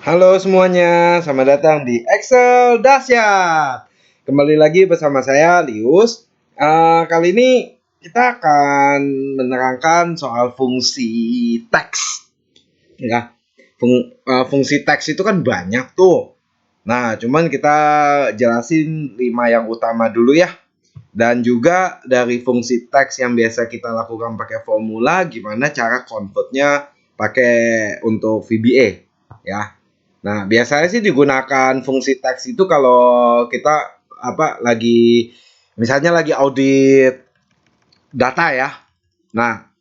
Halo semuanya, selamat datang di Excel Dahsyat. Kembali lagi bersama saya Lius. Kali ini kita akan menerangkan soal fungsi teks. Ya, fungsi teks itu kan banyak tuh. Nah, cuman kita jelasin 5 yang utama dulu ya. Dan juga dari fungsi teks yang biasa kita lakukan pakai formula, gimana cara convertnya pakai untuk VBA ya. Nah, biasanya sih digunakan fungsi teks itu kalau kita misalnya lagi audit data ya. Nah,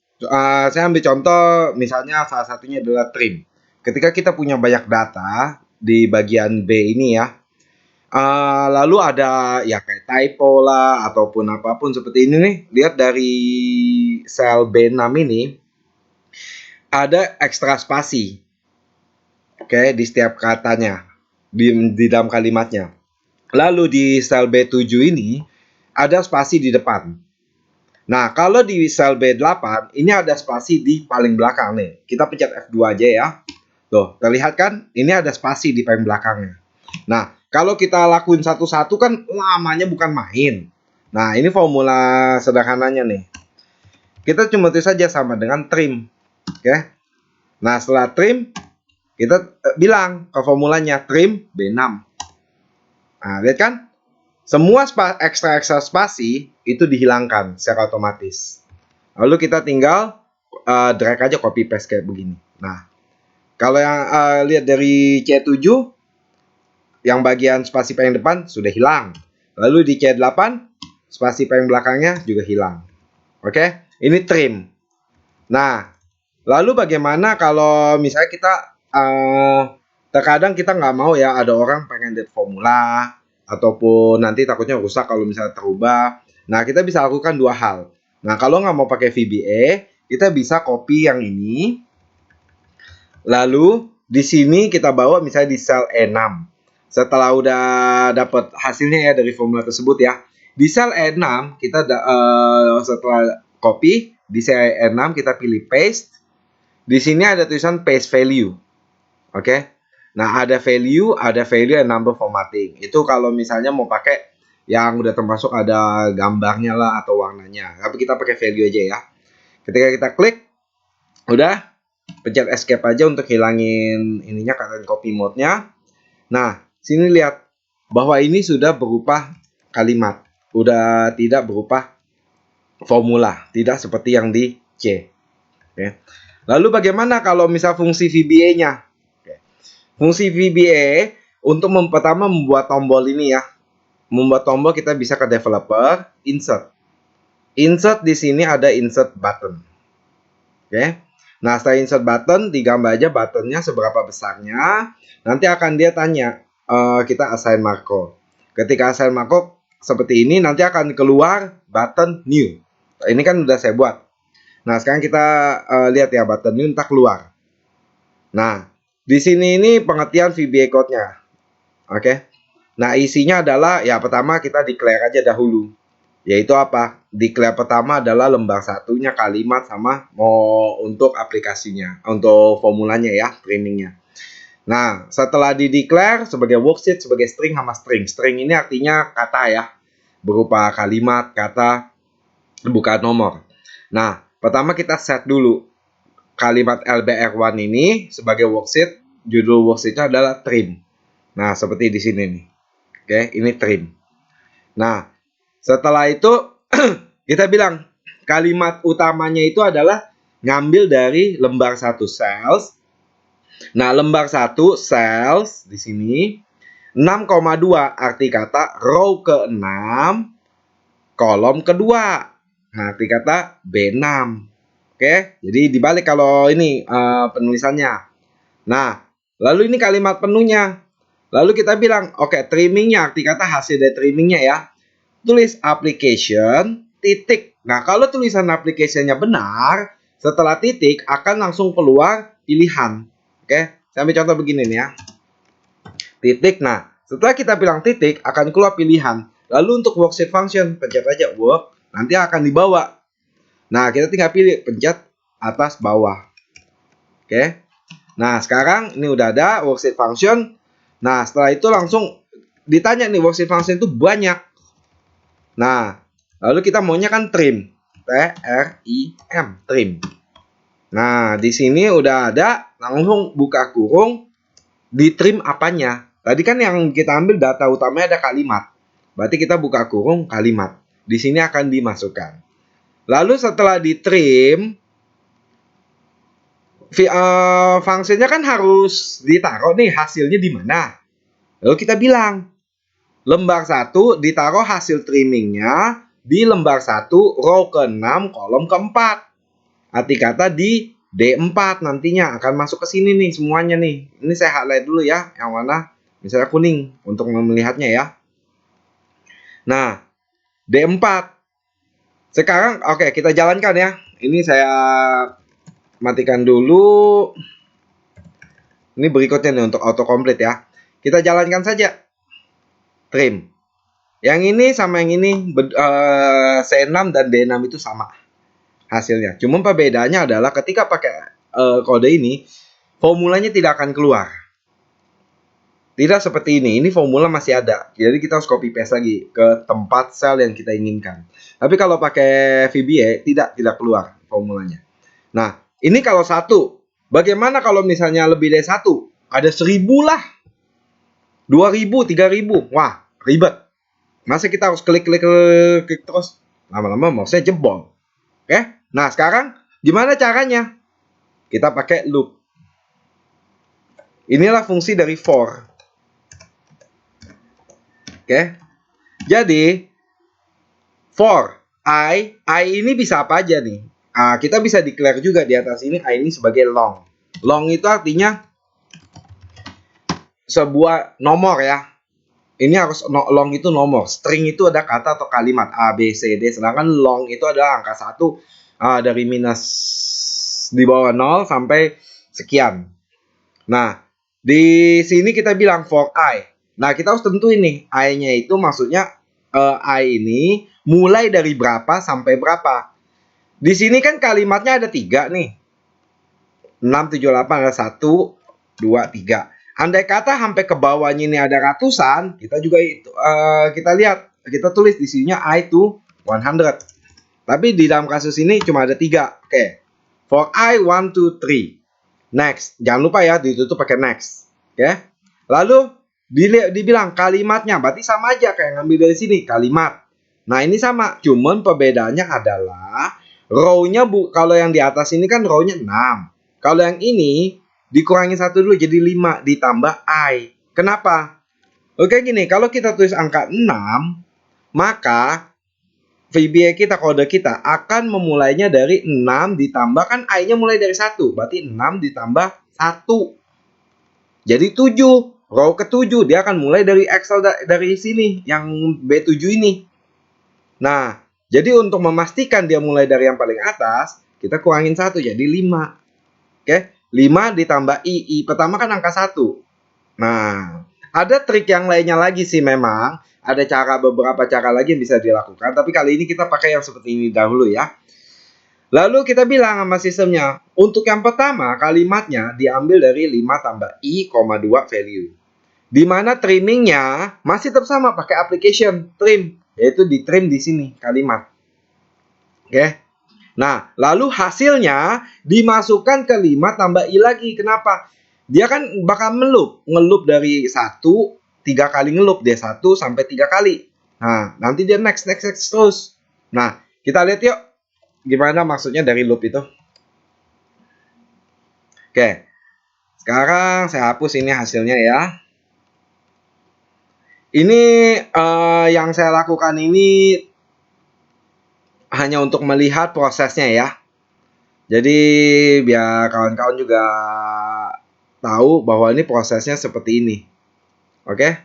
saya ambil contoh misalnya salah satunya adalah trim. Ketika kita punya banyak data di bagian B ini ya, lalu ada ya kayak typo lah ataupun apapun seperti ini nih. Lihat dari sel B6 ini ada ekstra spasi. Oke, di setiap katanya di dalam kalimatnya. Lalu di sel B7 ini ada spasi di depan. Nah, kalau di sel B8 ini ada spasi di paling belakang nih. Kita pencet F2 aja ya. Tuh, terlihat kan? Ini ada spasi di paling belakangnya. Nah, kalau kita lakuin satu-satu kan lamanya bukan main. Nah, ini formula sederhananya nih. Kita cuma tulis saja sama dengan trim. Oke. Nah, setelah trim, kita bilang ke formulanya trim B6. Nah, lihat kan? Semua ekstra spasi itu dihilangkan secara otomatis. Lalu kita tinggal drag aja copy paste kayak begini. Nah, kalau yang lihat dari C7, yang bagian spasi paling depan sudah hilang. Lalu di C8, spasi paling belakangnya juga hilang. Oke, ini trim. Nah, lalu bagaimana kalau misalnya kita terkadang kita nggak mau ya ada orang pengen lihat formula ataupun nanti takutnya rusak kalau misalnya terubah. Nah, kita bisa lakukan dua hal. Nah, kalau nggak mau pakai VBA, kita bisa copy yang ini. Lalu di sini kita bawa misalnya di sel E6. Setelah udah dapat hasilnya ya dari formula tersebut ya. Di sel E6 kita setelah copy di sel E6 kita pilih paste. Di sini ada tulisan paste value. Oke. Nah, ada value and number formatting. Itu kalau misalnya mau pakai yang udah termasuk ada gambarnya lah atau warnanya. Tapi kita pakai value aja ya. Ketika kita klik, udah pencet escape aja untuk hilangin ininya karena copy mode-nya. Nah, sini lihat bahwa ini sudah berupa kalimat. Udah tidak berupa formula, tidak seperti yang di C. Oke. Lalu bagaimana kalau misal fungsi VBA-nya? Fungsi VBA untuk pertama membuat tombol ini ya. Membuat tombol kita bisa ke developer, insert. Insert di sini ada insert button. Oke. Nah, setelah insert button, digambar aja buttonnya seberapa besarnya. Nanti akan dia tanya, kita assign markup. Ketika assign markup seperti ini, nanti akan keluar button new. Ini kan udah saya buat. Nah, sekarang kita lihat ya button new entah keluar. Nah, di sini ini pengertian VBA code-nya. Oke. Nah, isinya adalah ya pertama kita declare aja dahulu. Yaitu apa? Declare pertama adalah lembar satunya kalimat sama mau untuk aplikasinya, untuk formulanya ya, trainingnya. Nah, setelah di declare sebagai worksheet, sebagai string sama string. String ini artinya kata ya, berupa kalimat, kata, bukan nomor. Nah, pertama kita set dulu kalimat LBR1 ini sebagai worksheet, judul worksheetnya adalah trim. Nah, seperti di sini nih. Oke, ini trim. Nah, setelah itu kita bilang kalimat utamanya itu adalah ngambil dari lembar 1 cells. Nah, lembar 1 cells di sini 6,2 arti kata row ke-6 kolom kedua. Nah, arti kata B6. Oke, jadi dibalik kalau ini penulisannya. Nah, lalu ini kalimat penuhnya. Lalu kita bilang, oke, trimmingnya, arti kata hasil dari trimmingnya ya. Tulis application, titik. Nah, kalau tulisan application-nya benar, setelah titik akan langsung keluar pilihan. Oke, saya ambil contoh begini nih ya. Titik, nah, setelah kita bilang titik, akan keluar pilihan. Lalu untuk worksheet function, pencet aja work, nanti akan dibawa. Nah, kita tinggal pilih, pencet atas bawah. Oke. Nah, sekarang ini udah ada worksheet function. Nah, setelah itu langsung ditanya nih worksheet function itu banyak. Nah, lalu kita maunya kan trim. T-R-I-M, trim. Nah, di sini udah ada, langsung buka kurung, di trim apanya. Tadi kan yang kita ambil data utamanya ada kalimat. Berarti kita buka kurung kalimat. Di sini akan dimasukkan. Lalu setelah di trim, fungsinya kan harus ditaruh nih hasilnya di mana. Lalu kita bilang, lembar 1 ditaruh hasil trimmingnya di lembar 1 row ke-6 kolom ke-4. Arti kata di D4 nantinya akan masuk ke sini nih semuanya nih. Ini saya highlight dulu ya, yang mana misalnya kuning untuk melihatnya ya. Nah, D4. Sekarang oke, kita jalankan ya. Ini saya matikan dulu. Ini berikutnya nih untuk autocomplete ya. Kita jalankan saja. Trim. Yang ini sama yang ini C6 dan D6 itu sama hasilnya. Cuma perbedaannya adalah ketika pakai kode ini, formulanya tidak akan keluar. Tidak seperti ini. Ini formula masih ada. Jadi kita harus copy paste lagi ke tempat sel yang kita inginkan. Tapi kalau pakai VBA tidak keluar formulanya. Nah, ini kalau 1. Bagaimana kalau misalnya lebih dari 1? Ada 1000 lah. 2000, 3000. Wah, ribet. Masa kita harus klik terus? Lama-lama mouse-nya jebol. Oke? Nah, sekarang gimana caranya? Kita pakai loop. Inilah fungsi dari for. Oke? Jadi, for I ini bisa apa aja nih? Kita bisa declare juga di atas ini I ini sebagai long. Long itu artinya sebuah nomor ya. Ini harus long itu nomor. String itu ada kata atau kalimat A, B, C, D. Sedangkan long itu adalah angka 1 dari minus di bawah 0 sampai sekian. Nah, di sini kita bilang for I. Nah, kita harus tentuin nih. I-nya itu maksudnya I ini mulai dari berapa sampai berapa. Di sini kan kalimatnya ada 3 nih. 6, 7, 8 ada 1, 2, 3. Andai kata sampai ke bawahnya ini ada ratusan, kita juga kita lihat, kita tulis di sininya I to 100. Tapi di dalam kasus ini cuma ada 3. Oke. For I 1, 2, 3. Next. Jangan lupa ya ditutup pakai next. Oke. Lalu dibilang kalimatnya, berarti sama aja kayak ngambil dari sini kalimat. Nah, ini sama, cuman perbedaannya adalah row-nya kalau yang di atas ini kan row-nya 6. Kalau yang ini dikurangi 1 dulu jadi 5 ditambah I. Kenapa? Oke gini, kalau kita tulis angka 6, maka VBA kita, kode kita akan memulainya dari 6 ditambah, kan I-nya mulai dari 1. Berarti 6 ditambah 1. Jadi 7. Row ke-7 dia akan mulai dari Excel dari sini yang B7 ini. Nah, jadi untuk memastikan dia mulai dari yang paling atas, kita kurangin 1 jadi 5. Oke, 5 ditambah I pertama kan angka 1. Nah, ada trik yang lainnya lagi sih memang. Ada beberapa cara lagi yang bisa dilakukan. Tapi kali ini kita pakai yang seperti ini dahulu ya. Lalu kita bilang sama sistemnya, untuk yang pertama kalimatnya diambil dari 5 tambah I, 2 value. Dimana trimmingnya masih tetap sama pakai application trim. Yaitu di trim di sini kalimat. Oke. Nah, lalu hasilnya dimasukkan ke 5 tambah I lagi. Kenapa? Dia kan bakal ngeloop dari 1, 3 kali ngeloop. Dia 1 sampai 3 kali. Nah, nanti dia next terus. Nah, kita lihat yuk gimana maksudnya dari loop itu. Oke. Sekarang saya hapus ini hasilnya ya. Ini yang saya lakukan ini hanya untuk melihat prosesnya ya. Jadi biar kawan-kawan juga tahu bahwa ini prosesnya seperti ini. Oke.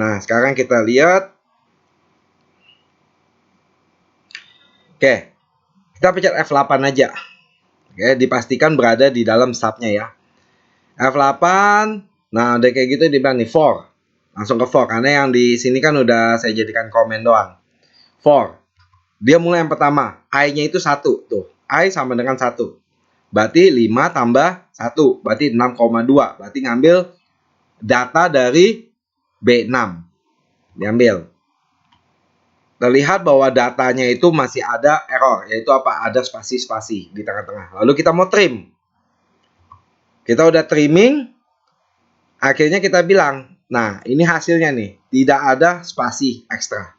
Nah, sekarang kita lihat. Oke. Kita pencet F8 aja. Oke, dipastikan berada di dalam stubnya ya. F8. Nah, udah kayak gitu dibilang nih for. Langsung ke for karena yang di sini kan udah saya jadikan komen doang. For. Dia mulai yang pertama, I-nya itu 1 tuh. I sama dengan 1. Berarti 5 tambah 1, berarti 6,2. Berarti ngambil data dari B6. Diambil. Terlihat bahwa datanya itu masih ada error, yaitu apa? Ada spasi-spasi di tengah-tengah. Lalu kita mau trim. Kita udah trimming, akhirnya kita bilang, nah ini hasilnya nih, tidak ada spasi ekstra.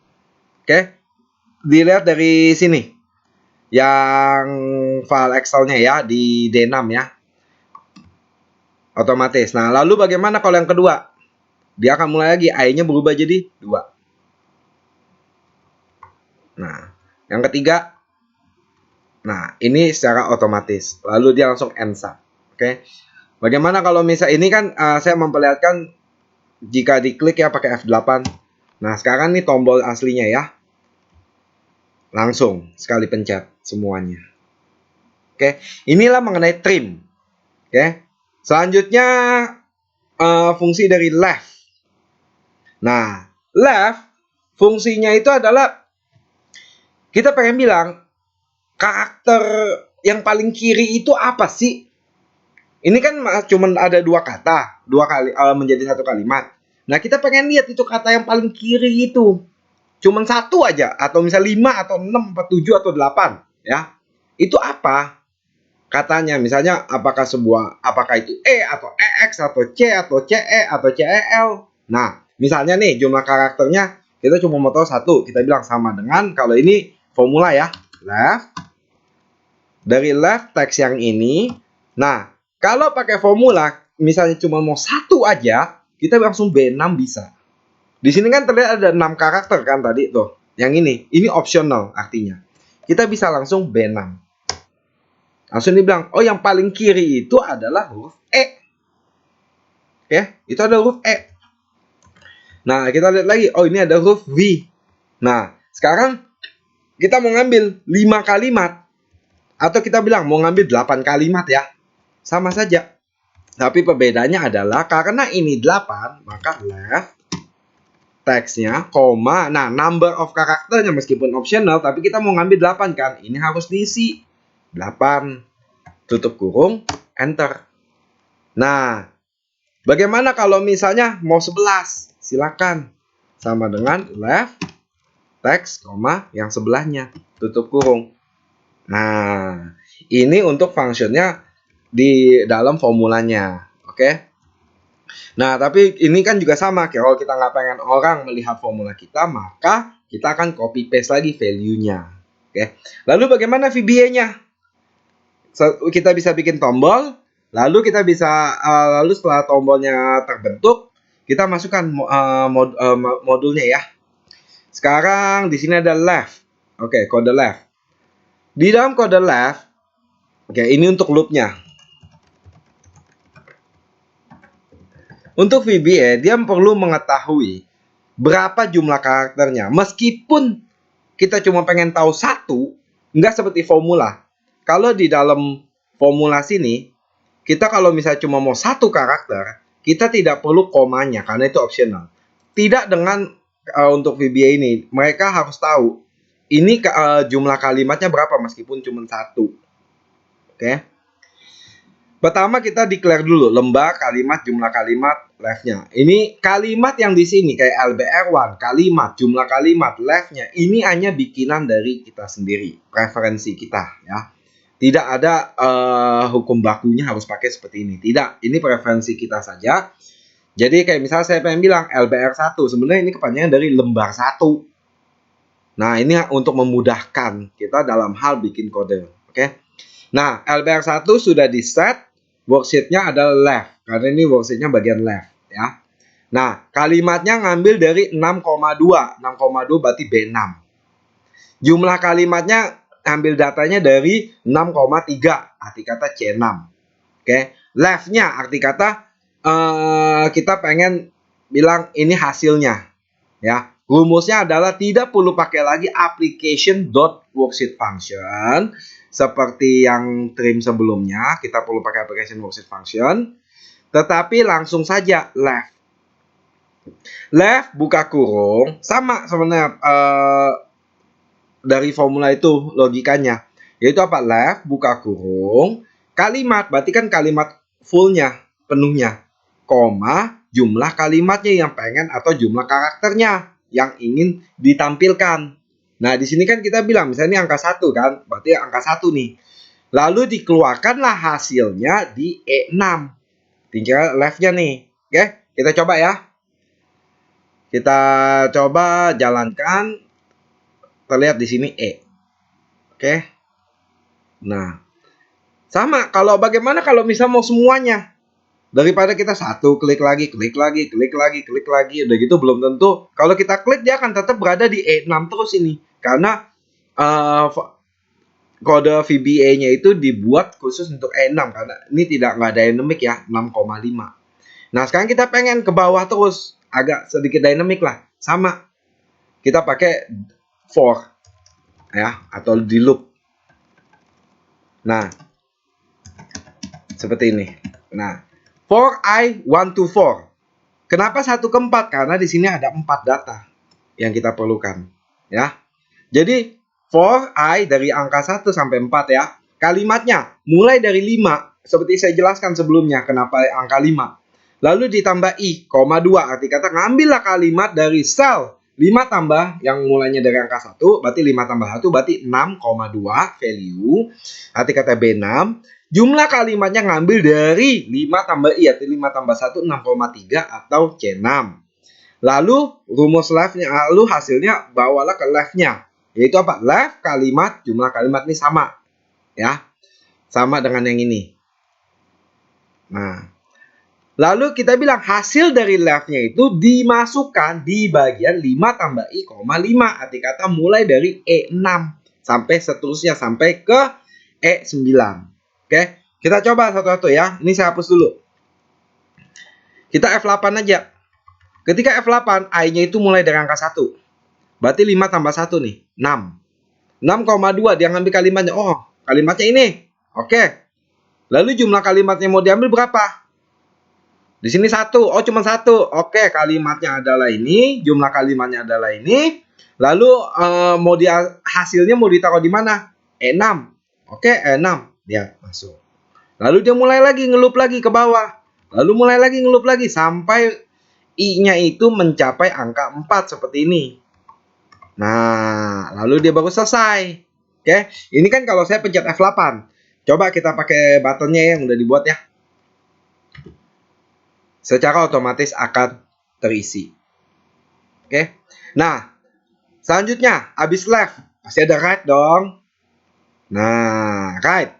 Oke, dilihat dari sini, yang file Excel-nya ya, di D6 ya, otomatis. Nah, lalu bagaimana kalau yang kedua? Dia akan mulai lagi, I-nya berubah jadi 2. Nah, yang ketiga, nah ini secara otomatis. Lalu dia langsung ENSA. Oke, bagaimana kalau misal ini kan saya memperlihatkan jika diklik ya pakai F8. Nah, sekarang nih tombol aslinya ya. Langsung sekali pencet semuanya. Oke, inilah mengenai trim. Oke, selanjutnya fungsi dari left. Nah, left fungsinya itu adalah kita pengen bilang karakter yang paling kiri itu apa sih? Ini kan cuma ada 2 kata, 2 kali menjadi 1 kalimat. Nah, kita pengen lihat itu kata yang paling kiri itu. Cuman 1 aja, atau misal 5 atau 6 atau 7 atau 8 ya. Itu apa? Katanya misalnya apakah itu E atau EX atau C atau CE atau CEL. Nah, misalnya nih jumlah karakternya kita cuma mau tahu 1, kita bilang sama dengan kalau ini formula ya, left. Dari left text yang ini. Nah, kalau pakai formula misalnya cuma mau 1 aja, kita langsung B6 bisa. Di sini kan terlihat ada 6 karakter kan tadi tuh. Yang ini optional artinya. Kita bisa langsung B6. Langsung dibilang, oh yang paling kiri itu adalah huruf E. Oke, itu ada huruf E. Nah, kita lihat lagi, oh ini ada huruf V. Nah, sekarang kita mau ngambil 5 kalimat. Atau kita bilang mau ngambil 8 kalimat ya. Sama saja. Tapi perbedaannya adalah karena ini 8, maka left teksnya, koma. Nah, number of karakternya meskipun optional, tapi kita mau ngambil 8 kan. Ini harus diisi. 8, tutup kurung, enter. Nah, bagaimana kalau misalnya mau 11? Silakan. Sama dengan left, text, koma, yang sebelahnya, tutup kurung. Nah, ini untuk fungsinya di dalam formulanya. Oke? Nah, tapi ini kan juga sama. Kalau kita nggak pengen orang melihat formula kita, maka kita akan copy paste lagi value-nya. Oke. Lalu bagaimana VBA-nya? Kita bisa bikin tombol, lalu kita bisa lalu setelah tombolnya terbentuk, kita masukkan modulnya ya. Sekarang di sini ada left. Oke, kode left. Di dalam kode left, oke, ini untuk loop-nya. Untuk VBA, dia perlu mengetahui berapa jumlah karakternya. Meskipun kita cuma pengen tahu 1, nggak seperti formula. Kalau di dalam formula sini, kita kalau misalnya cuma mau 1 karakter, kita tidak perlu komanya karena itu optional. Tidak dengan untuk VBA ini, mereka harus tahu ini jumlah kalimatnya berapa meskipun cuma 1. Oke. Pertama kita declare dulu lembar kalimat jumlah kalimat leftnya. Ini kalimat yang di sini kayak LBR1 kalimat jumlah kalimat leftnya ini hanya bikinan dari kita sendiri, preferensi kita ya. Tidak ada hukum bakunya harus pakai seperti ini. Tidak, ini preferensi kita saja. Jadi kayak misalnya saya pengen bilang LBR1, sebenarnya ini kepanjangan dari lembar 1. Nah, ini untuk memudahkan kita dalam hal bikin kode. Oke. Nah, LBR1 sudah di set, worksheet-nya adalah left. Karena ini worksheet-nya bagian left ya. Nah, kalimatnya ngambil dari 6,2. 6,2 berarti B6. Jumlah kalimatnya ambil datanya dari 6,3, arti kata C6. Oke, left-nya arti kata kita pengen bilang ini hasilnya ya. Rumusnya adalah tidak perlu pakai lagi application.worksheet function seperti yang trim sebelumnya, kita perlu pakai application worksheet function, tetapi langsung saja left. Left buka kurung sama sebenarnya dari formula itu logikanya, yaitu apa? Left buka kurung, Kalimat berarti kan kalimat fullnya, penuhnya. Koma, jumlah kalimatnya yang pengen atau jumlah karakternya yang ingin ditampilkan. Nah, di sini kan kita bilang misalnya angka 1 kan, berarti angka 1 nih. Lalu dikeluarkanlah hasilnya di E6. Tinggal left-nya nih. Oke, kita coba ya. Kita coba jalankan. Terlihat di sini E. Oke. Nah, sama. Bagaimana kalau misal mau semuanya? Daripada kita satu klik lagi, klik lagi, klik lagi, klik lagi, udah gitu belum tentu. Kalau kita klik dia akan tetap berada di E6 terus ini. Karena kode VBA-nya itu dibuat khusus untuk E6 karena ini nggak dynamic ya, 6,5. Nah, sekarang kita pengen ke bawah terus, agak sedikit dynamic lah. Sama. Kita pakai for ya atau di loop. Nah, seperti ini. Nah, for I 1 to 4. Kenapa 1 ke 4? Karena di sini ada 4 data yang kita perlukan, ya. Jadi, for I dari angka 1 sampai 4 ya. Kalimatnya mulai dari 5, seperti saya jelaskan sebelumnya kenapa angka 5. Lalu ditambah I, 2, arti kata ngambillah kalimat dari sel 5 tambah yang mulainya dari angka 1, berarti 5 tambah 1 berarti 6,2 value. Arti kata B6. Jumlah kalimatnya ngambil dari 5 tambah I, arti 5 tambah 1, 6,3 atau C6. Lalu rumus left-nya, lalu hasilnya bawalah ke left-nya. Yaitu apa? Left kalimat, jumlah kalimat ini sama. Ya, sama dengan yang ini. Nah, lalu kita bilang hasil dari left-nya itu dimasukkan di bagian 5 tambah I, 5. Arti kata mulai dari E6 sampai seterusnya sampai ke E9. Oke, kita coba satu-satu ya. Ini saya hapus dulu. Kita F8 aja. Ketika F8, I-nya itu mulai dari angka 1. Berarti 5 tambah 1 nih, 6. 6,2 dia ngambil kalimatnya. Oh, kalimatnya ini. Oke. Lalu jumlah kalimatnya mau diambil berapa? Di sini 1. Oh, cuma 1. Oke, kalimatnya adalah ini, jumlah kalimatnya adalah ini. Lalu hasilnya mau ditaruh di mana? E6. Oke, E6. Dia masuk. Lalu dia mulai lagi ngelup lagi ke bawah. Lalu mulai lagi ngelup lagi sampai I-nya itu mencapai angka 4 seperti ini. Nah, lalu dia baru selesai. Oke, ini kan kalau saya pencet F8. Coba kita pakai buttonnya yang udah dibuat ya. Secara otomatis akan terisi. Oke. Nah, selanjutnya habis left pasti ada right dong. Nah, right.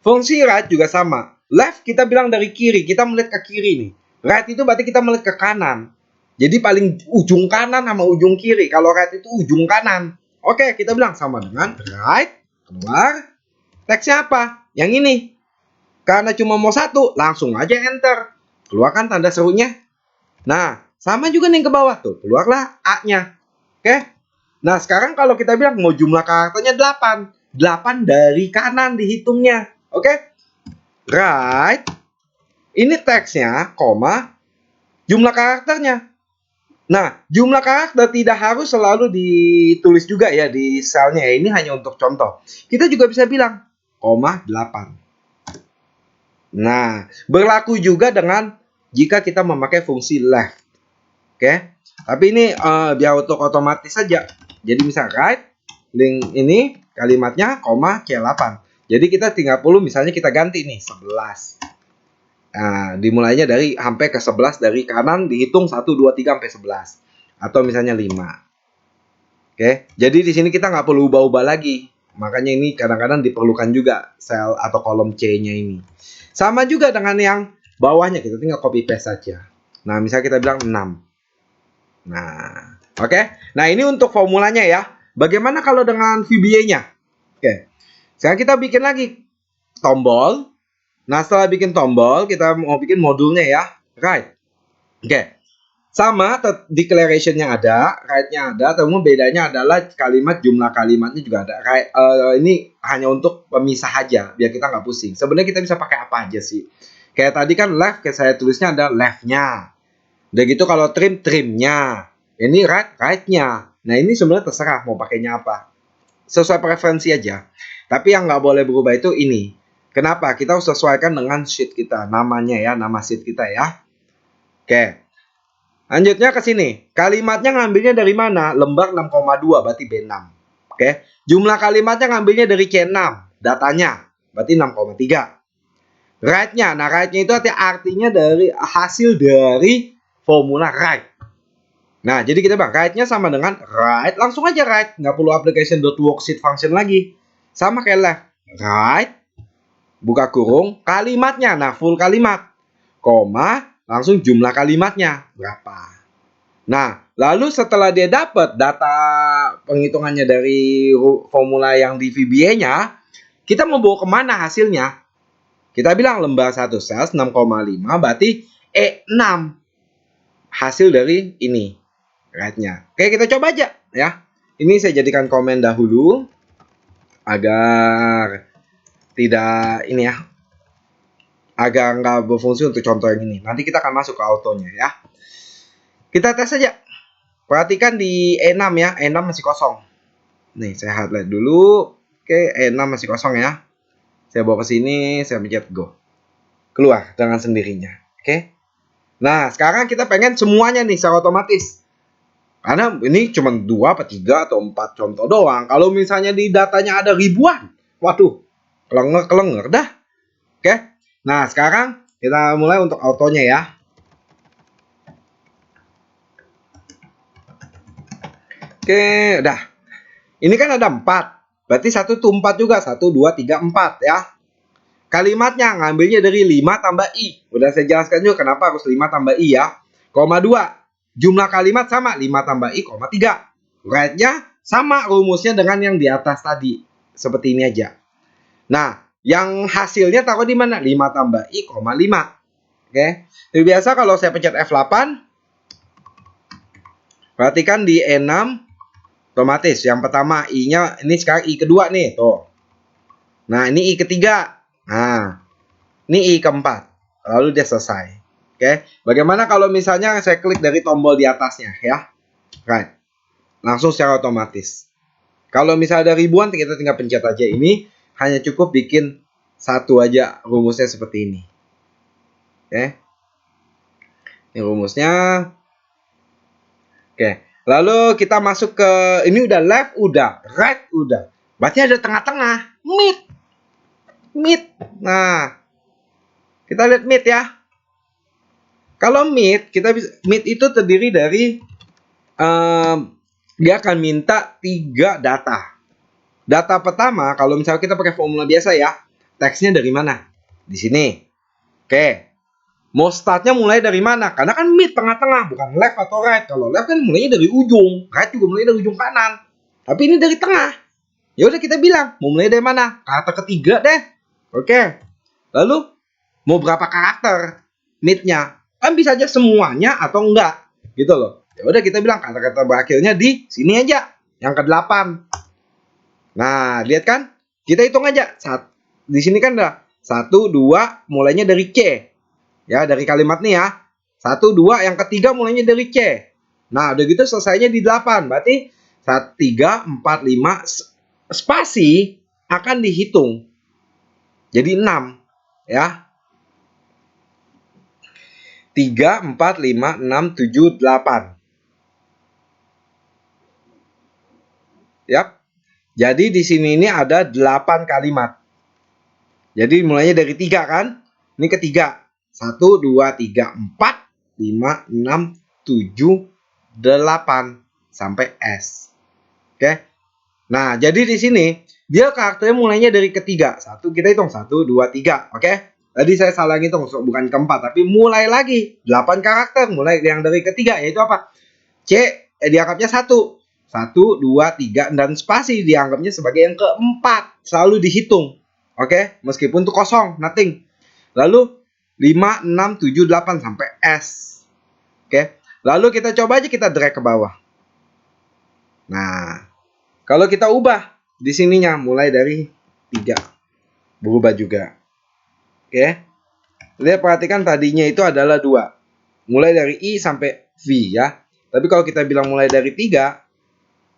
Fungsi right juga sama. Left kita bilang dari kiri, kita melihat ke kiri nih. Right itu berarti kita melihat ke kanan. Jadi paling ujung kanan sama ujung kiri. Kalau right itu ujung kanan. Oke, kita bilang sama dengan right, keluar. Teksnya apa? Yang ini. Karena cuma mau 1, langsung aja enter. Keluarkan tanda serunya. Nah, sama juga nih ke bawah tuh. Keluarlah A-nya. Oke. Nah, sekarang kalau kita bilang mau jumlah karakternya 8. 8 dari kanan dihitungnya. Oke. Right. Ini teksnya, koma, jumlah karakternya. Nah, jumlah karakter tidak harus selalu ditulis juga ya di selnya. Ini hanya untuk contoh. Kita juga bisa bilang, koma 8. Nah, berlaku juga dengan jika kita memakai fungsi left. Oke. Tapi ini biar untuk otomatis saja. Jadi misal right, link ini kalimatnya, koma, C8. Jadi kita tinggal perlu misalnya kita ganti nih, 11. Nah, dimulainya dari sampai ke 11 dari kanan dihitung 1, 2, 3 sampai 11. Atau misalnya 5. Oke, jadi di sini kita nggak perlu ubah-ubah lagi. Makanya ini kadang-kadang diperlukan juga sel atau kolom C-nya ini. Sama juga dengan yang bawahnya, kita tinggal copy paste saja. Nah, misalnya kita bilang 6. Nah, oke. Nah, ini untuk formulanya ya. Bagaimana kalau dengan VBA-nya? Oke. Sekarang kita bikin lagi tombol. Nah, setelah bikin tombol, kita mau bikin modulnya ya. Right. Oke. Sama, declaration-nya ada, right-nya ada, namun bedanya adalah kalimat, jumlah kalimatnya juga ada. Right, ini hanya untuk pemisah aja, biar kita nggak pusing. Sebenarnya kita bisa pakai apa aja sih. Kayak tadi kan left, kayak saya tulisnya ada left-nya. Udah gitu kalau trim, trim-nya. Ini right, right-nya. Nah, ini sebenarnya terserah mau pakainya apa. Sesuai preferensi aja. Tapi yang nggak boleh berubah itu ini. Kenapa? Kita harus sesuaikan dengan sheet kita, namanya ya, nama sheet kita ya. Oke. Lanjutnya ke sini. Kalimatnya ngambilnya dari mana? Lembar 6,2 berarti B6. Oke. Jumlah kalimatnya ngambilnya dari C6, datanya berarti 6,3. Right-nya. Nah, right-nya itu artinya dari hasil dari formula right. Nah, jadi kita bilang right-nya sama dengan right, langsung aja right. Nggak perlu application.worksheet function lagi. Sama kayak left. Right, buka kurung, kalimatnya. Nah, full kalimat. Koma, langsung jumlah kalimatnya. Berapa. Nah, lalu setelah dia dapat data penghitungannya dari formula yang di VBA-nya, kita mau bawa kemana hasilnya? Kita bilang lembar 1 sales 6,5 berarti E6 hasil dari ini. Right-nya. Oke, kita coba aja ya. Ini saya jadikan komen dahulu agar tidak ini ya, agak nggak berfungsi untuk contoh yang ini. Nanti kita akan masuk ke autonya ya. Kita tes saja. Perhatikan di E6 ya, E6 masih kosong. Nih, saya highlight dulu. Oke, E6 masih kosong ya. Saya bawa ke sini, saya pencet go. Keluar dengan sendirinya. Oke. Nah, sekarang kita pengen semuanya nih secara otomatis. Karena ini cuma 2 atau 3 atau 4 contoh doang. Kalau misalnya di datanya ada ribuan, waduh, kelenger dah. Oke. Nah, sekarang kita mulai untuk autonya ya. Oke, udah. Ini kan ada 4. Berarti 1 tuh 4 juga. 1, 2, 3, 4 ya. Kalimatnya ngambilnya dari 5 tambah I. Udah saya jelaskan juga kenapa harus 5 tambah I ya. Koma 2. Jumlah kalimat sama 5 tambah I, koma 3. Right-nya sama rumusnya dengan yang di atas tadi. Seperti ini aja. Nah, yang hasilnya taruh di mana? 5 tambah I, koma 5. Oke. Jadi biasa kalau saya pencet F8, perhatikan di E6 otomatis. Yang pertama I-nya, ini sekarang I kedua nih, tuh. Nah, ini I ketiga. Nah, ini I keempat. Lalu dia selesai. Oke. Bagaimana kalau misalnya saya klik dari tombol di atasnya ya? Right. Langsung secara otomatis. Kalau misalnya ada ribuan, kita tinggal pencet aja ini. Hanya cukup bikin satu aja rumusnya seperti ini. Oke. Ini rumusnya. Oke. Lalu kita masuk ke ini udah left, udah right, udah. Berarti ada tengah-tengah, mid. Mid. Nah, kita lihat mid ya. Kalau mid, mid itu terdiri dari dia akan minta 3 data. Data pertama, kalau misalnya kita pakai formula biasa ya, teksnya dari mana? Di sini. Oke. Mau startnya mulai dari mana? Karena kan mid tengah-tengah, bukan left atau right. Kalau left kan mulainya dari ujung, right juga mulai dari ujung kanan. Tapi ini dari tengah. Ya udah kita bilang, mau mulai dari mana? Karakter ketiga deh. Oke. Lalu mau berapa karakter mid-nya? Kan bisa aja semuanya atau enggak. Gitu loh. Ya udah kita bilang kata-kata berakhirnya di sini aja, yang ke-8. Nah, lihat kan? Kita hitung aja. Di sini kan udah 1, 2, mulainya dari C. Ya, dari kalimat nih ya. 1, 2, yang ketiga mulainya dari C. Nah, udah gitu selesainya di 8. Berarti 1, 3, 4, 5 spasi akan dihitung. Jadi 6. Ya. 3, 4, 5, 6, 7, 8. Yap. Jadi di sini ini ada 8 kalimat. Jadi mulainya dari 3 kan? Ini ketiga. 1, 2, 3, 4, 5, 6, 7, 8 sampai S. Oke. Nah, jadi di sini dia karakternya mulainya dari ketiga. Kita hitung 1, 2, 3. Oke. Tadi saya salah ngitung, bukan keempat, tapi mulai lagi 8 karakter, mulai yang dari ketiga, yaitu apa? C dianggapnya 1. 1, 2, 3 dan spasi dianggapnya sebagai yang keempat. Selalu dihitung. Oke, meskipun itu kosong, nothing. Lalu 5, 6, 7, 8 sampai S. Oke. Lalu kita coba aja kita drag ke bawah. Nah, kalau kita ubah di sininya mulai dari 3. Berubah juga. Oke. Lihat, perhatikan tadinya itu adalah 2. Mulai dari I sampai V ya. Tapi kalau kita bilang mulai dari 3,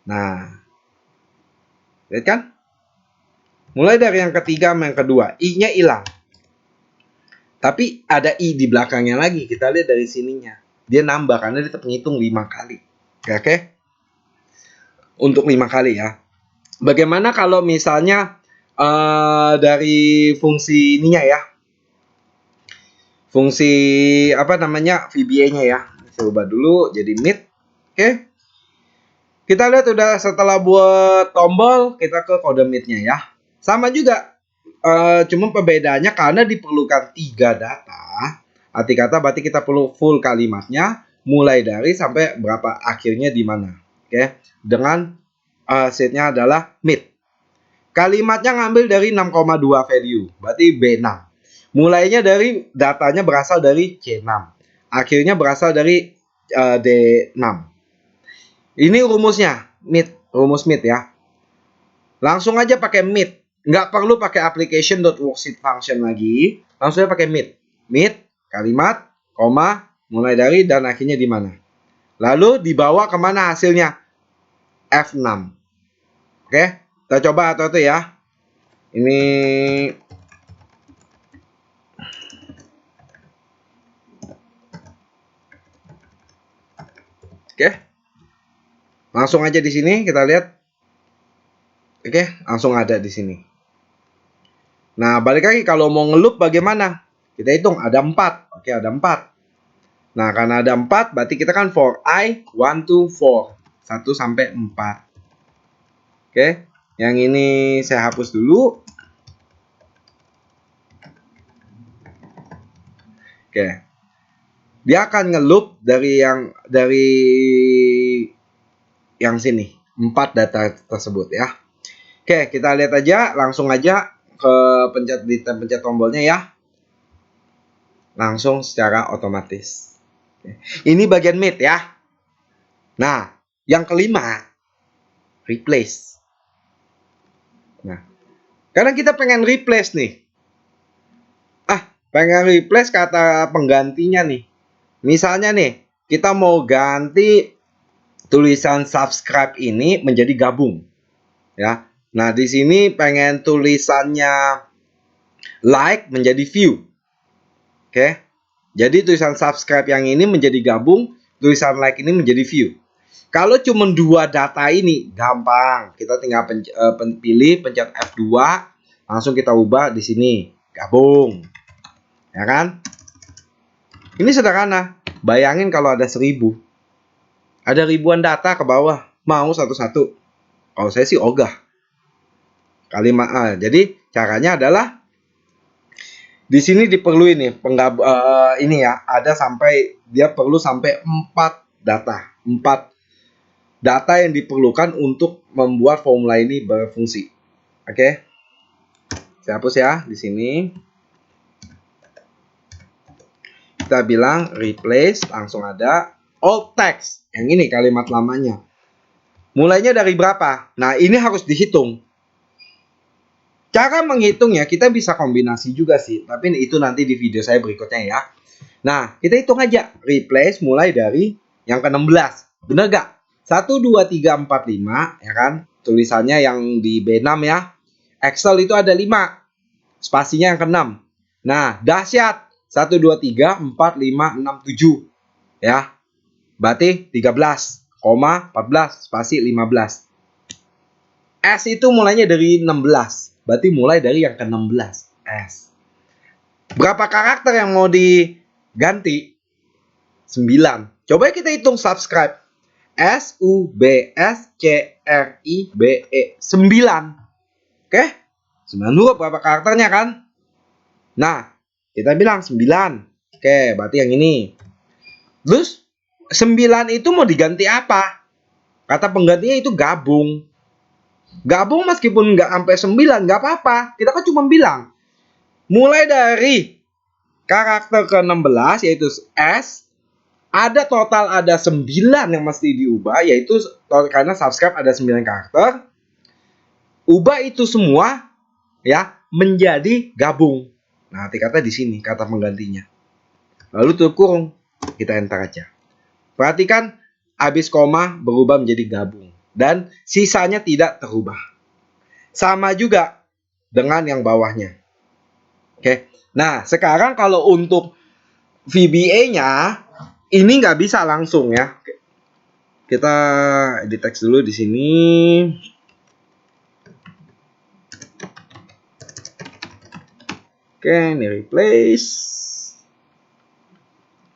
nah, lihat kan? Mulai dari yang ketiga sama yang kedua, I-nya hilang. Tapi ada I di belakangnya lagi. Kita lihat dari sininya. Dia nambah karena dia tetap ngitung 5 kali. Oke? Untuk 5 kali ya. Bagaimana kalau misalnya dari fungsi ininya ya. Fungsi apa namanya? VBA-nya ya. Saya ubah dulu jadi mid. Oke. Kita lihat udah setelah buat tombol, kita ke kode mid-nya ya. Sama juga. Cuma perbedaannya karena diperlukan 3 data. Arti kata berarti kita perlu full kalimatnya. Mulai dari sampai berapa akhirnya di mana. Oke. Dengan setnya adalah mid. Kalimatnya ngambil dari 6,2 value. Berarti B6. Mulainya dari datanya berasal dari C6. Akhirnya berasal dari D6. Ini rumusnya, rumus mid ya. Langsung aja pakai mid. Nggak perlu pakai application.worksheet function lagi. Langsung aja pakai mid. Mid, kalimat, koma, mulai dari dan akhirnya di mana. Lalu dibawa kemana hasilnya? F6. Oke, kita coba atau itu ya. Ini oke. Langsung aja di sini kita lihat. Oke, langsung ada di sini. Nah, balik lagi kalau mau ngeloop bagaimana? Kita hitung ada 4. Oke, ada 4. Nah, karena ada 4 berarti kita kan for I 1 to 4. 1 sampai 4. Oke, yang ini saya hapus dulu. Oke. Dia akan ngeloop dari yang sini, 4 data tersebut ya. Oke, kita lihat aja, langsung aja ke pencet tombolnya ya. Langsung secara otomatis. Oke. Ini bagian mid ya. Nah, yang kelima, replace. Nah, karena kita pengen replace nih. Pengen replace kata penggantinya nih. Misalnya nih, kita mau ganti tulisan subscribe ini menjadi gabung. Ya. Nah, di sini pengen tulisannya like menjadi view. Oke. Jadi tulisan subscribe yang ini menjadi gabung, tulisan like ini menjadi view. Kalau cuma 2 data ini gampang. Kita tinggal pilih pencet F2, langsung kita ubah di sini gabung. Ya kan? Ini sederhana. Bayangin kalau ada 1000. Ada ribuan data ke bawah. Mau satu-satu. Kalau saya sih ogah. Kalimat jadi caranya adalah di sini diperluin nih ini ya, ada sampai dia perlu sampai 4 data. 4 data yang diperlukan untuk membuat formula ini berfungsi. Oke. Saya hapus ya di sini. Kita bilang replace, langsung ada alt text. Yang ini kalimat lamanya. Mulainya dari berapa? Nah, ini harus dihitung. Cara menghitungnya kita bisa kombinasi juga sih. Tapi itu nanti di video saya berikutnya ya. Nah, kita hitung aja. Replace mulai dari yang ke-16. Bener gak? 1, 2, 3, 4, 5. Ya kan? Tulisannya yang di B6 ya. Excel itu ada 5. Spasinya yang ke-6. Nah, dahsyat. 1, 2, 3, 4, 5, 6, 7. Ya. Berarti 13, 14, spasi 15. S itu mulainya dari 16. Berarti mulai dari yang ke-16. S. Berapa karakter yang mau diganti? 9. Coba kita hitung subscribe. S, U, B, S, C, R, I, B, E. 9. Oke? 9 huruf berapa karakternya kan? Nah, kita bilang 9. Oke, berarti yang ini. Terus 9 itu mau diganti apa? Kata penggantinya itu gabung. Gabung meskipun nggak sampai 9, nggak apa-apa. Kita kan cuma bilang. Mulai dari karakter ke-16 yaitu S. Ada total ada 9 yang mesti diubah. Yaitu karena subscribe ada 9 karakter. Ubah itu semua ya menjadi gabung. Nah, arti kata di sini kata penggantinya. Lalu tutup kurung, kita enter aja. Perhatikan habis koma berubah menjadi gabung dan sisanya tidak terubah. Sama juga dengan yang bawahnya. Oke. Nah, sekarang kalau untuk VBA-nya ini nggak bisa langsung ya. Kita edit teks dulu di sini. Oke, ini replace.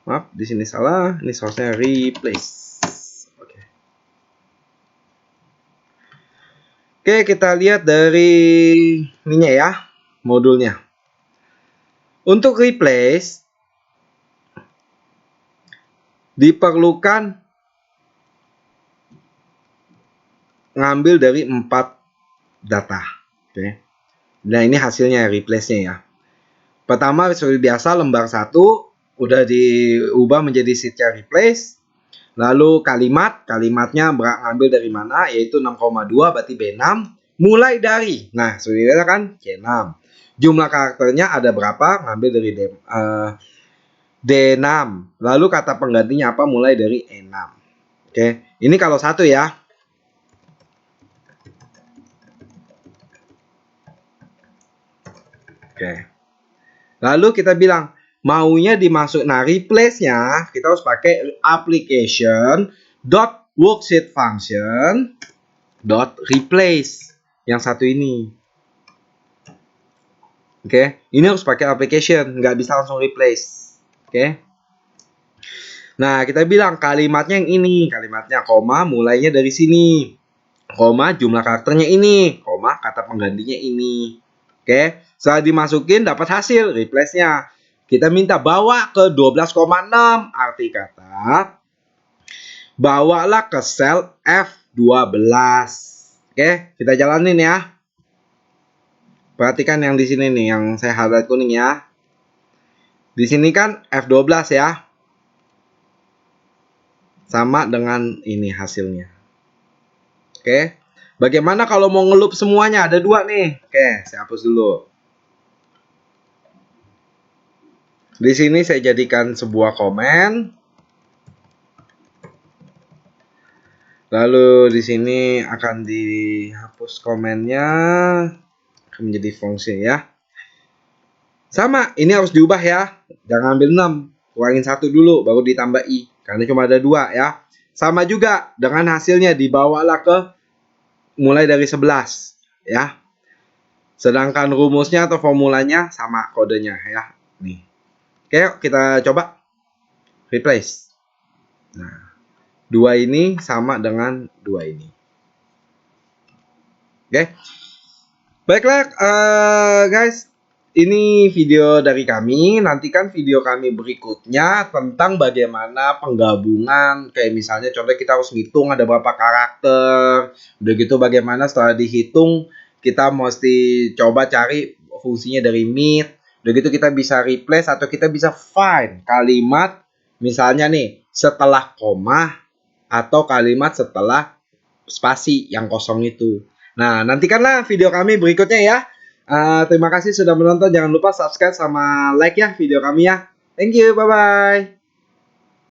Maaf, di sini salah. Ini source-nya replace. Oke. Oke, kita lihat dari ininya ya, modulnya. Untuk replace diperlukan ngambil dari 4 data. Oke. Nah, ini hasilnya replace-nya ya. Pertama, seperti biasa lembar 1 udah diubah menjadi sheet-nya replace. Lalu kalimatnya ngambil dari mana? Yaitu 6,2 berarti B6. Mulai dari, nah seperti biasa kan C6. Jumlah karakternya ada berapa? Ngambil dari D6. Lalu kata penggantinya apa? Mulai dari E6. Oke, ini kalau 1 ya. Oke. Lalu kita bilang maunya dimasuk. Nah, replace-nya kita harus pakai application dot worksheet function dot replace yang satu ini. Oke, ini harus pakai application, nggak bisa langsung replace. Oke. Nah, kita bilang kalimatnya yang ini, kalimatnya koma mulainya dari sini, koma jumlah karakternya ini, koma kata penggantinya ini. Oke, setelah dimasukin dapat hasil replace-nya. Kita minta bawa ke 12,6, arti kata bawalah ke sel F12. Oke, kita jalanin ya. Perhatikan yang di sini nih, yang saya highlight kuning ya. Di sini kan F12 ya. Sama dengan ini hasilnya. Oke. Bagaimana kalau mau ngelup semuanya? Ada 2 nih. Oke, saya hapus dulu. Di sini saya jadikan sebuah komen. Lalu di sini akan dihapus komennya, akan menjadi fungsi ya. Sama, ini harus diubah ya. Jangan ambil 6, kurangin 1 dulu baru ditambah I. Karena cuma ada 2 ya. Sama juga dengan hasilnya dibawalah ke mulai dari 11 ya. Sedangkan rumusnya atau formulanya sama kodenya ya. Nih. Oke, kita coba replace. Nah, 2 ini sama dengan 2 ini. Oke. Baiklah guys, ini video dari kami. Nantikan video kami berikutnya tentang bagaimana penggabungan. Kayak misalnya contoh kita harus ngitung ada berapa karakter. Udah gitu bagaimana setelah dihitung kita mesti coba cari fungsinya dari meet. Udah gitu kita bisa replace atau kita bisa find kalimat misalnya nih setelah koma atau kalimat setelah spasi yang kosong itu. Nah, nantikanlah video kami berikutnya ya. Terima kasih sudah menonton. Jangan lupa subscribe sama like ya video kami ya. Thank you, bye-bye.